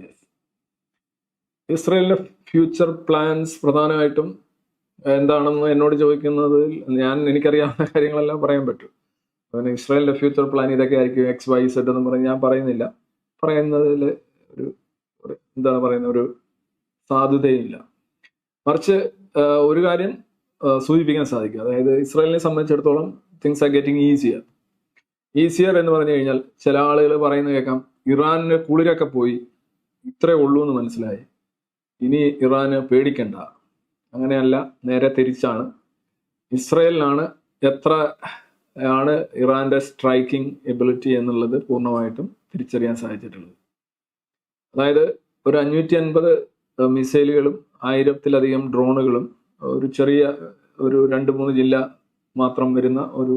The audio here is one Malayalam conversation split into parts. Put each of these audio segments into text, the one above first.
Yes. ഇസ്രയേലിന്റെ ഫ്യൂച്ചർ പ്ലാൻസ് പ്രധാനമായിട്ടും എന്താണെന്ന് എന്നോട് ചോദിക്കുന്നത് എനിക്കറിയാവുന്ന കാര്യങ്ങളെല്ലാം പറയാൻ പറ്റും. പിന്നെ ഇസ്രയേലിന്റെ ഫ്യൂച്ചർ പ്ലാൻ ഇതൊക്കെ ആയിരിക്കും, XYZ എന്ന് പറഞ്ഞ് ഞാൻ പറയുന്നില്ല. പറയുന്നതിൽ എന്താണ് പറയുന്ന ഒരു സാധുതയില്ല. മറിച്ച് ഒരു കാര്യം സൂചിപ്പിക്കാൻ സാധിക്കും. അതായത് ഇസ്രായേലിനെ സംബന്ധിച്ചിടത്തോളം തിങ്സ് ആർ ഗെറ്റിംഗ് ഈസിയർ എന്ന് പറഞ്ഞു കഴിഞ്ഞാൽ ചില ആളുകൾ പറയുന്നത് കേൾക്കാം, ഇറാനിന് കുളിരൊക്കെ പോയി, ഇത്രേ ഉള്ളൂ എന്ന് മനസ്സിലായി, ഇനി ഇറാന് പേടിക്കണ്ട. അങ്ങനെയല്ല, നേരെ തിരിച്ചാണ്. ഇസ്രായേലിനാണ് എത്ര ആണ് ഇറാന്റെ സ്ട്രൈക്കിംഗ് എബിലിറ്റി എന്നുള്ളത് പൂർണ്ണമായിട്ടും തിരിച്ചറിയാൻ സാധിച്ചിട്ടുള്ളത്. അതായത് ഒരു 550 മിസൈലുകളും 1000-ലധികം ഡ്രോണുകളും ഒരു ചെറിയ ഒരു 2-3 ജില്ല മാത്രം വരുന്ന ഒരു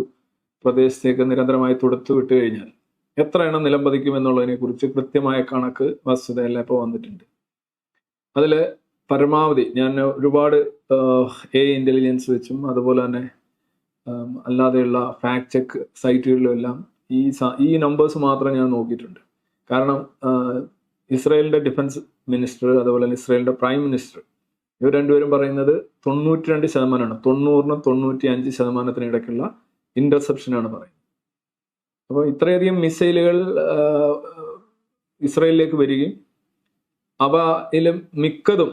പ്രദേശത്തേക്ക് നിരന്തരമായി തൊടുത്തു വിട്ടു കഴിഞ്ഞാൽ എത്ര എണ്ണം നിലംപതിക്കും എന്നുള്ളതിനെ കുറിച്ച് കൃത്യമായ കണക്ക് വസ്തുതയെല്ലാം ഇപ്പോൾ വന്നിട്ടുണ്ട്. അതിൽ പരമാവധി ഞാൻ ഒരുപാട് ഇന്റലിജൻസ് വെച്ചും അതുപോലെ തന്നെ അല്ലാതെയുള്ള ഫാക്ട് ചെക്ക് സൈറ്റുകളിലും എല്ലാം ഈ നമ്പേഴ്സ് മാത്രം ഞാൻ നോക്കിയിട്ടുണ്ട്. കാരണം ഇസ്രായേലിന്റെ ഡിഫൻസ് മിനിസ്റ്റർ അതുപോലെ തന്നെ ഇസ്രായേലിന്റെ പ്രൈം മിനിസ്റ്റർ ഇവർ രണ്ടുപേരും പറയുന്നത് 92%, 90-95% ഇടയ്ക്കുള്ള ഇന്റർസെപ്ഷനാണ് പറയുന്നത്. അപ്പോൾ ഇത്രയധികം മിസൈലുകൾ ഇസ്രായേലിലേക്ക് വരികയും അവയിലും മിക്കതും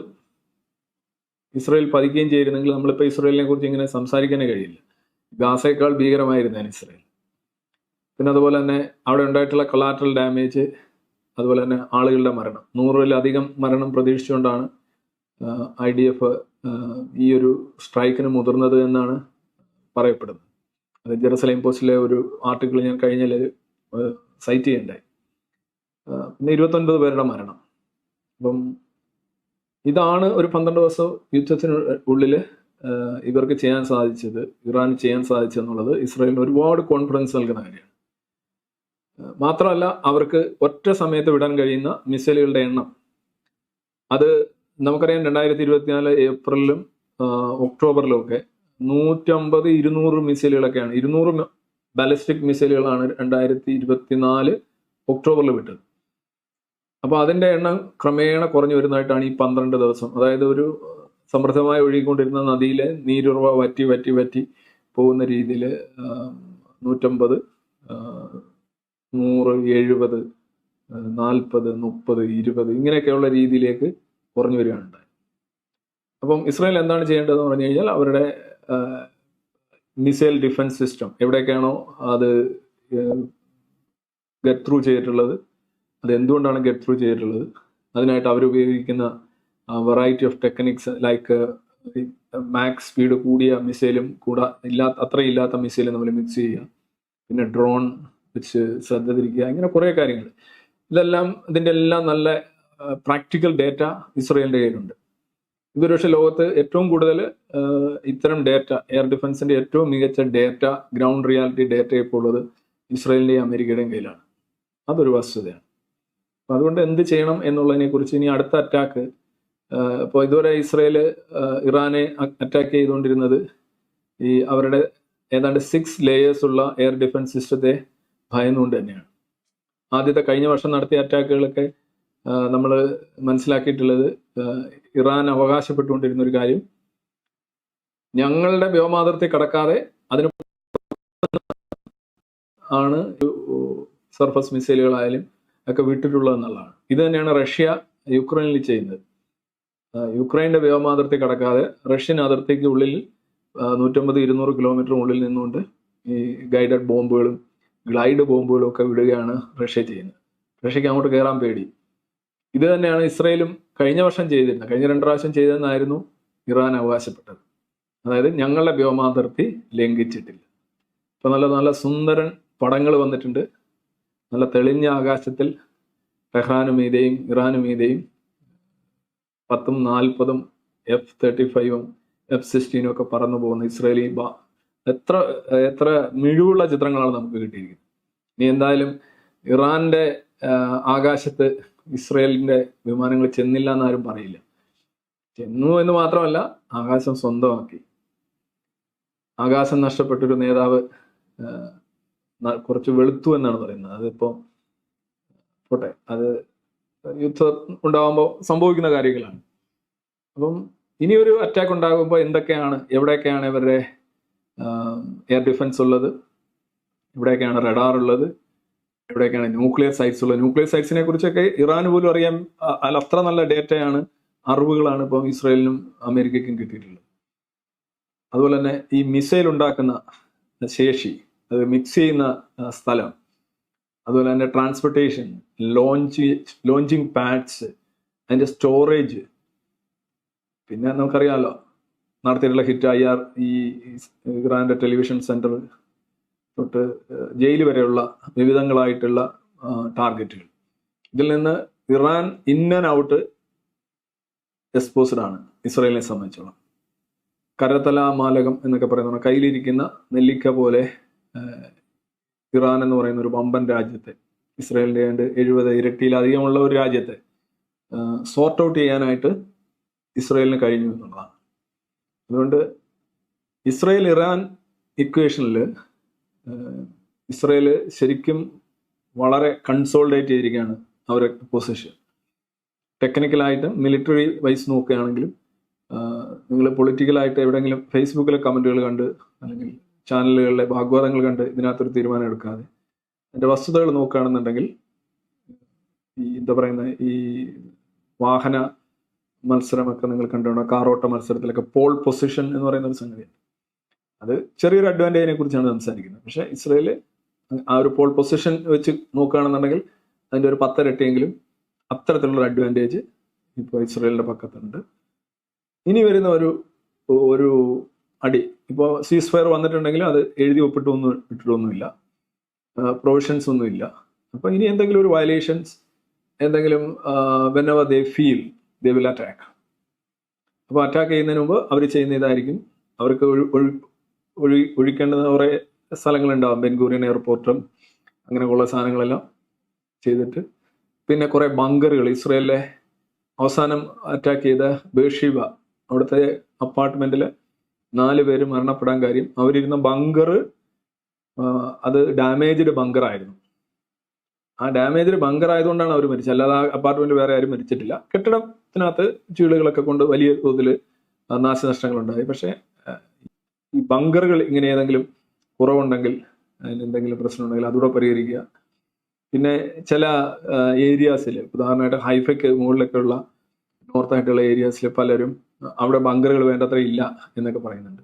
ഇസ്രായേൽ പതിക്കുകയും ചെയ്യുന്നെങ്കിൽ നമ്മളിപ്പോൾ ഇസ്രായേലിനെ കുറിച്ച് ഇങ്ങനെ സംസാരിക്കാനേ കഴിയില്ല. ഗാസയേക്കാൾ ഭീകരമായിരുന്നേനെ ഇസ്രായേൽ. പിന്നെ അതുപോലെ തന്നെ അവിടെ ഉണ്ടായിട്ടുള്ള കൊളാറ്ററൽ ഡാമേജ്, അതുപോലെ തന്നെ ആളുകളുടെ മരണം, 100-ലധികം മരണം പ്രതീക്ഷിച്ചുകൊണ്ടാണ് IDF ഈ ഒരു സ്ട്രൈക്കിന് മുതിർന്നത് എന്നാണ് പറയപ്പെടുന്നത്. അത് ജെറുസലേം പോസ്റ്റിലെ ഒരു ആർട്ടിക്കിൾ ഞാൻ കഴിഞ്ഞാൽ സൈറ്റ് ചെയ്യണ്ടായി. പിന്നെ 29 പേരുടെ മരണം. അപ്പം ഇതാണ് ഒരു 12 ദിവസം യുദ്ധത്തിന് ഉള്ളിൽ ഇവർക്ക് ചെയ്യാൻ സാധിച്ചത്, ഇറാൻ ചെയ്യാൻ സാധിച്ചെന്നുള്ളത് ഇസ്രായേലിന് ഒരുപാട് കോൺഫിഡൻസ് നൽകുന്ന കാര്യമാണ്. മാത്രമല്ല, അവർക്ക് ഒറ്റ സമയത്ത് വിടാൻ കഴിയുന്ന മിസൈലുകളുടെ എണ്ണം, അത് നമുക്കറിയാം 2024 ഏപ്രിലും ഒക്ടോബറിലും ഒക്കെ 150-200 മിസൈലുകളൊക്കെയാണ്, 200 ബാലിസ്റ്റിക് മിസൈലുകളാണ് 2024 ഒക്ടോബറിൽ വിട്ടത്. അപ്പോൾ അതിൻ്റെ എണ്ണം ക്രമേണ കുറഞ്ഞു വരുന്നതായിട്ടാണ് ഈ 12 ദിവസം. അതായത് ഒരു സമൃദ്ധമായി ഒഴുകിക്കൊണ്ടിരുന്ന നദിയിലെ നീരുറവ വറ്റി വറ്റി വറ്റി പോകുന്ന രീതിയിൽ 150, 100, 70, 40, 30, 20 ഇങ്ങനെയൊക്കെയുള്ള രീതിയിലേക്ക് കുറഞ്ഞു വരികയാണ്. അപ്പം ഇസ്രായേൽ എന്താണ് ചെയ്യേണ്ടതെന്ന് പറഞ്ഞു കഴിഞ്ഞാൽ അവരുടെ മിസൈൽ ഡിഫൻസ് സിസ്റ്റം എവിടെയൊക്കെയാണോ അത് ഗെറ്റ് ത്രൂ ചെയ്തിട്ടുള്ളത്, അത് എന്തുകൊണ്ടാണ് ഗെറ്റ് ത്രൂ ചെയ്തിട്ടുള്ളത്, അതിനായിട്ട് അവരുപയോഗിക്കുന്ന variety of techniques like max speed കൂടിയ മിസൈലും അത്രയില്ലാത്ത മിസൈലും നമ്മൾ മിക്സ് ചെയ്യുക, പിന്നെ ഡ്രോൺ വെച്ച് ശ്രദ്ധ തിരിക്കുക, ഇങ്ങനെ കുറേ കാര്യങ്ങൾ. ഇതിൻ്റെ എല്ലാം നല്ല പ്രാക്ടിക്കൽ ഡേറ്റ ഇസ്രായേലിൻ്റെ കയ്യിലുണ്ട്. ഇതൊരു പക്ഷേ ലോകത്ത് ഏറ്റവും കൂടുതൽ ഇത്തരം ഡേറ്റ, എയർ ഡിഫൻസിന്റെ ഏറ്റവും മികച്ച ഡേറ്റ, ഗ്രൗണ്ട് റിയാലിറ്റി ഡേറ്റ ഇപ്പോൾ ഉള്ളത് ഇസ്രായേലിന്റെയും അമേരിക്കയുടെയും കയ്യിലാണ്. അതൊരു വസ്തുതയാണ്. അപ്പം അതുകൊണ്ട് എന്ത് ചെയ്യണം എന്നുള്ളതിനെ കുറിച്ച് ഇനി അടുത്ത അറ്റാക്ക്, ഇപ്പോൾ ഇതുവരെ ഇസ്രായേൽ ഇറാനെ അറ്റാക്ക് ചെയ്തുകൊണ്ടിരുന്നത് ഈ അവരുടെ ഏതാണ്ട് 6 ലേയേഴ്സ് ഉള്ള എയർ ഡിഫൻസ് സിസ്റ്റത്തെ ഭയന്നുകൊണ്ട് തന്നെയാണ്. ആദ്യത്തെ കഴിഞ്ഞ വർഷം നടത്തിയ അറ്റാക്കുകളൊക്കെ നമ്മൾ മനസ്സിലാക്കിയിട്ടുള്ളത്, ഇറാൻ അവകാശപ്പെട്ടുകൊണ്ടിരുന്ന ഒരു കാര്യം, ഞങ്ങളുടെ വ്യോമാതിർത്തി കടക്കാതെ അതിന് ആണ് സർഫസ് മിസൈലുകളായാലും ഒക്കെ വിട്ടിട്ടുള്ളത് എന്നുള്ളതാണ്. ഇത് തന്നെയാണ് റഷ്യ യുക്രൈനിൽ ചെയ്യുന്നത്. യുക്രൈൻ്റെ വ്യോമാതിർത്തി കടക്കാതെ റഷ്യൻ അതിർത്തിക്ക് ഉള്ളിൽ 150-200 കിലോമീറ്റർ ഉള്ളിൽ നിന്നുകൊണ്ട് ഈ ഗൈഡഡ് ബോംബുകളും ഗ്ലൈഡ് ബോംബുകളും ഒക്കെ വിടുകയാണ് റഷ്യ ചെയ്യുന്നത്. റഷ്യക്ക് അങ്ങോട്ട് കയറാൻ പേടി. ഇത് തന്നെയാണ് ഇസ്രായേലും കഴിഞ്ഞ വർഷം ചെയ്തിരുന്നത്, കഴിഞ്ഞ 2 പ്രാവശ്യം ചെയ്തതെന്നായിരുന്നു ഇറാൻ അവകാശപ്പെട്ടത്. അതായത് ഞങ്ങളുടെ വ്യോമാതിർത്തി ലംഘിച്ചിട്ടില്ല. ഇപ്പം നല്ല നല്ല സുന്ദരൻ പടങ്ങൾ വന്നിട്ടുണ്ട്. നല്ല തെളിഞ്ഞ ആകാശത്തിൽ ടെഹ്റാനു മീതെയും ഇറാനു മീതെയും 10-ഉം 40-ഉം F-35-ഉം F-16 ഒക്കെ പറന്നു പോകുന്ന ഇസ്രായേലി എത്ര മിഴിവുള്ള ചിത്രങ്ങളാണ് നമുക്ക് കിട്ടിയിരിക്കുന്നത്. ഇനി എന്തായാലും ഇറാന്റെ ആകാശത്ത് ഇസ്രായേലിന്റെ വിമാനങ്ങൾ ചെന്നില്ല എന്നാരും പറയില്ല. ചെന്നു എന്ന് മാത്രമല്ല, ആകാശം സ്വന്തമാക്കി. ആകാശം നഷ്ടപ്പെട്ടൊരു നേതാവ് കുറച്ച് വെളുത്തു എന്നാണ് പറയുന്നത്. അതിപ്പോ പോട്ടെ, അത് യുദ്ധം ഉണ്ടാകുമ്പോൾ സംഭവിക്കുന്ന കാര്യങ്ങളാണ്. അപ്പം ഇനിയൊരു അറ്റാക്ക് ഉണ്ടാകുമ്പോൾ എവിടെയൊക്കെയാണ് ഇവരുടെ എയർ ഡിഫൻസ് ഉള്ളത്, എവിടെയൊക്കെയാണ് റഡാർ ഉള്ളത്, എവിടെയൊക്കെയാണ് ന്യൂക്ലിയർ സൈറ്റ്സ് ഉള്ളത്. ന്യൂക്ലിയർ സൈറ്റ്സിനെ കുറിച്ചൊക്കെ ഇറാന് പോലും അറിയാൻ അത്ര നല്ല ഡേറ്റയാണ്, അറിവുകളാണ് ഇപ്പം ഇസ്രായേലിനും അമേരിക്കയ്ക്കും കിട്ടിയിട്ടുള്ളത്. അതുപോലെ തന്നെ ഈ മിസൈൽ ഉണ്ടാക്കുന്ന ശേഷി, അത് മിക്സ് ചെയ്യുന്ന സ്ഥലം, അതുപോലെ തന്നെ ട്രാൻസ്പോർട്ടേഷൻ, ലോഞ്ചിങ് പാഡ്സ്, അതിൻ്റെ സ്റ്റോറേജ്, പിന്നെ നമുക്കറിയാമല്ലോ നടത്തിയിട്ടുള്ള ഹിറ്റ് ഈ ഇറാന്റെ ടെലിവിഷൻ സെന്റർ തൊട്ട് ജയിൽ വരെയുള്ള വിവിധങ്ങളായിട്ടുള്ള ടാർഗറ്റുകൾ. ഇതിൽ നിന്ന് Iran in and out exposed ആണ് ഇസ്രായേലിനെ സംബന്ധിച്ചോളം. കരതല മാലകം എന്നൊക്കെ പറയുന്ന കയ്യിലിരിക്കുന്ന നെല്ലിക്ക പോലെ ഇറാൻ എന്ന് പറയുന്ന ഒരു വമ്പൻ രാജ്യത്തെ, ഇസ്രായേലിൻ്റെ 70 ഇരട്ടിയിലധികമുള്ള ഒരു രാജ്യത്തെ സോർട്ട് ഔട്ട് ചെയ്യാനായിട്ട് ഇസ്രായേലിന് കഴിഞ്ഞു എന്നുള്ളതാണ്. അതുകൊണ്ട് ഇസ്രായേൽ ഇറാൻ ഇക്വേഷനിൽ ഇസ്രായേൽ ശരിക്കും വളരെ കൺസോൾഡേറ്റ് ചെയ്തിരിക്കുകയാണ് അവരുടെ പൊസിഷൻ. ടെക്നിക്കലായിട്ടും മിലിറ്ററി വൈസ് നോക്കുകയാണെങ്കിലും, നിങ്ങൾ പൊളിറ്റിക്കലായിട്ട് എവിടെയെങ്കിലും ഫേസ്ബുക്കിലെ കമൻറ്റുകൾ കണ്ട് അല്ലെങ്കിൽ ചാനലുകളിലെ വാഗ്വാദങ്ങൾ കണ്ട് ഇതിനകത്തൊരു തീരുമാനം എടുക്കാതെ അതിൻ്റെ വസ്തുതകൾ നോക്കുകയാണെന്നുണ്ടെങ്കിൽ ഈ വാഹന മത്സരമൊക്കെ നിങ്ങൾ കണ്ടുകൊണ്ട് കാറോട്ട മത്സരത്തിലൊക്കെ പോൾ പൊസിഷൻ എന്ന് പറയുന്ന ഒരു സംഗതിയാണ്. അത് ചെറിയൊരു അഡ്വാൻറ്റേജിനെ കുറിച്ചാണ് സംസാരിക്കുന്നത്. പക്ഷേ ഇസ്രായേൽ ആ ഒരു പോൾ പൊസിഷൻ വെച്ച് നോക്കുകയാണെന്നുണ്ടെങ്കിൽ അതിൻ്റെ ഒരു 10 ഇരട്ടിയെങ്കിലും അത്തരത്തിലുള്ള അഡ്വാൻറ്റേജ് ഇപ്പോൾ ഇസ്രായേലിൻ്റെ പക്കത്തുണ്ട്. ഇനി വരുന്ന ഒരു അടി, ഇപ്പോൾ സീസ് ഫയർ വന്നിട്ടുണ്ടെങ്കിലും അത് എഴുതി ഇട്ടിട്ടൊന്നുമില്ല, പ്രൊവിഷൻസ് ഒന്നുമില്ല. അപ്പോൾ ഇനി എന്തെങ്കിലും ഒരു വയലേഷൻസ്, എന്തെങ്കിലും whenever they feel they will attack. അപ്പോൾ അറ്റാക്ക് ചെയ്യുന്നതിന് മുമ്പ് അവർ ചെയ്യുന്ന ഇതായിരിക്കും. അവർക്ക് ഒഴിക്കേണ്ടുന്ന കുറേ സ്ഥലങ്ങളുണ്ടാവും, ബെൻഗൂറിയൻ എയർപോർട്ടും അങ്ങനെയുള്ള സാധനങ്ങളെല്ലാം ചെയ്തിട്ട്, പിന്നെ കുറേ ബങ്കറുകൾ. ഇസ്രായേലിലെ അവസാനം അറ്റാക്ക് ചെയ്ത ബേർഷീബ, അവിടുത്തെ അപ്പാർട്ട്മെന്റിൽ 4 പേര് മരണപ്പെടാൻ കാര്യം അവരിരുന്ന ബങ്കർ അത് ഡാമേജ്ഡ് ബങ്കറായിരുന്നു. ആ ഡാമേജ്ഡ് ബങ്കർ ആയതുകൊണ്ടാണ് അവർ മരിച്ചത്, അല്ലാതെ ആ അപ്പാർട്ട്മെന്റ് വേറെ ആരും മരിച്ചിട്ടില്ല. കെട്ടിടത്തിനകത്ത് ചീളുകളൊക്കെ കൊണ്ട് വലിയ തോതിൽ നാശനഷ്ടങ്ങളുണ്ടായി. പക്ഷേ ഈ ബങ്കറുകൾ ഇങ്ങനെ ഏതെങ്കിലും കുറവുണ്ടെങ്കിൽ, അതിനെന്തെങ്കിലും പ്രശ്നമുണ്ടെങ്കിൽ അതുകൂടെ പരിഹരിക്കുക. പിന്നെ ചില ഏരിയാസിൽ, ഉദാഹരണമായിട്ട് ഹൈഫയ്ക്ക് മുകളിലൊക്കെ ഉള്ള നോർത്തായിട്ടുള്ള ഏരിയാസിൽ പലരും അവിടെ ബങ്കറുകൾ വേണ്ടത്ര ഇല്ല എന്നൊക്കെ പറയുന്നുണ്ട്.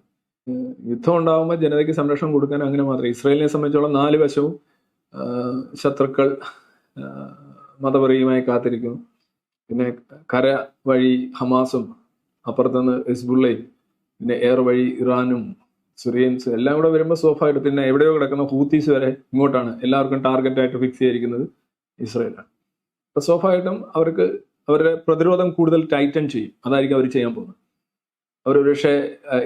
യുദ്ധം ഉണ്ടാകുമ്പോൾ ജനതയ്ക്ക് സംരക്ഷണം കൊടുക്കാൻ അങ്ങനെ മാത്രമേ. ഇസ്രായേലിനെ സംബന്ധിച്ചോളം 4 വശവും ശത്രുക്കൾ മതപരമായി കാത്തിരിക്കുന്നു. പിന്നെ കര വഴി ഹമാസും, അപ്പുറത്തുനിന്ന് ഹിസ്ബുള്ളയും, പിന്നെ എയർ വഴി ഇറാനും സിറിയൻസ് എല്ലാം കൂടെ വരുമ്പോൾ സ്വാഭാവികമായിട്ട് പിന്നെ എവിടെയോ കിടക്കുന്ന ഹൂത്തീസ് വരെ ഇങ്ങോട്ടാണ് എല്ലാവർക്കും ടാർഗറ്റായിട്ട് ഫിക്സ് ചെയ്തിരിക്കുന്നത് ഇസ്രായേലാണ്. അപ്പോൾ സ്വാഭാവികമായിട്ടും അവർക്ക് അവരുടെ പ്രതിരോധം കൂടുതൽ ടൈറ്റൻ ചെയ്യും. അതായിരിക്കും അവർ ചെയ്യാൻ പോകുന്നത്. അവരൊരു പക്ഷേ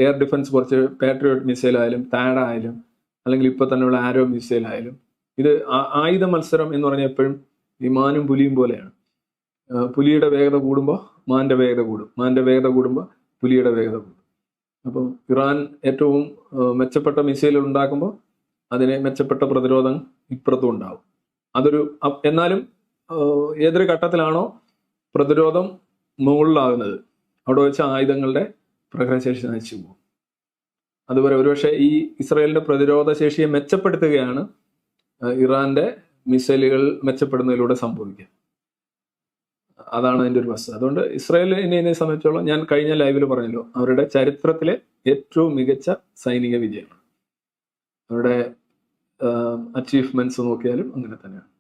എയർ ഡിഫൻസ് കുറച്ച് പാട്രിയോട്ട് മിസൈലായാലും താഡായാലും അല്ലെങ്കിൽ ഇപ്പോൾ തന്നെയുള്ള ആരോ മിസൈലായാലും, ഇത് ആയുധ മത്സരം എന്ന് പറഞ്ഞാൽ എപ്പോഴും ഈ മാനും പുലിയും പോലെയാണ്. പുലിയുടെ വേഗത കൂടുമ്പോൾ മാൻ്റെ വേഗത കൂടും, മാൻ്റെ വേഗത കൂടുമ്പോൾ പുലിയുടെ വേഗത കൂടും. അപ്പം ഇറാൻ ഏറ്റവും മെച്ചപ്പെട്ട മിസൈലുകൾ ഉണ്ടാക്കുമ്പോൾ അതിന് മെച്ചപ്പെട്ട പ്രതിരോധം ഇപ്പുറത്തും ഉണ്ടാവും. എന്നാലും ഏതൊരു ഘട്ടത്തിലാണോ പ്രതിരോധം മുകളിലാകുന്നത് അവിടെ വെച്ച് ആയുധങ്ങളുടെ പ്രഹരശേഷി നശിച്ചു പോകും. അതുപോലെ ഒരുപക്ഷെ ഈ ഇസ്രായേലിന്റെ പ്രതിരോധ ശേഷിയെ മെച്ചപ്പെടുത്തുകയാണ് ഇറാന്റെ മിസൈലുകൾ മെച്ചപ്പെടുന്നതിലൂടെ സംഭവിക്കുക. അതാണ് അതിൻ്റെ ഒരു വസ്തുത. അതുകൊണ്ട് ഇസ്രായേലിനെ സംബന്ധിച്ചോളം ഞാൻ കഴിഞ്ഞ ലൈവിൽ പറഞ്ഞല്ലോ, അവരുടെ ചരിത്രത്തിലെ ഏറ്റവും മികച്ച സൈനിക വിജയമാണ്. അവരുടെ അച്ചീവ്മെന്റ്സ് നോക്കിയാലും അങ്ങനെ തന്നെയാണ്.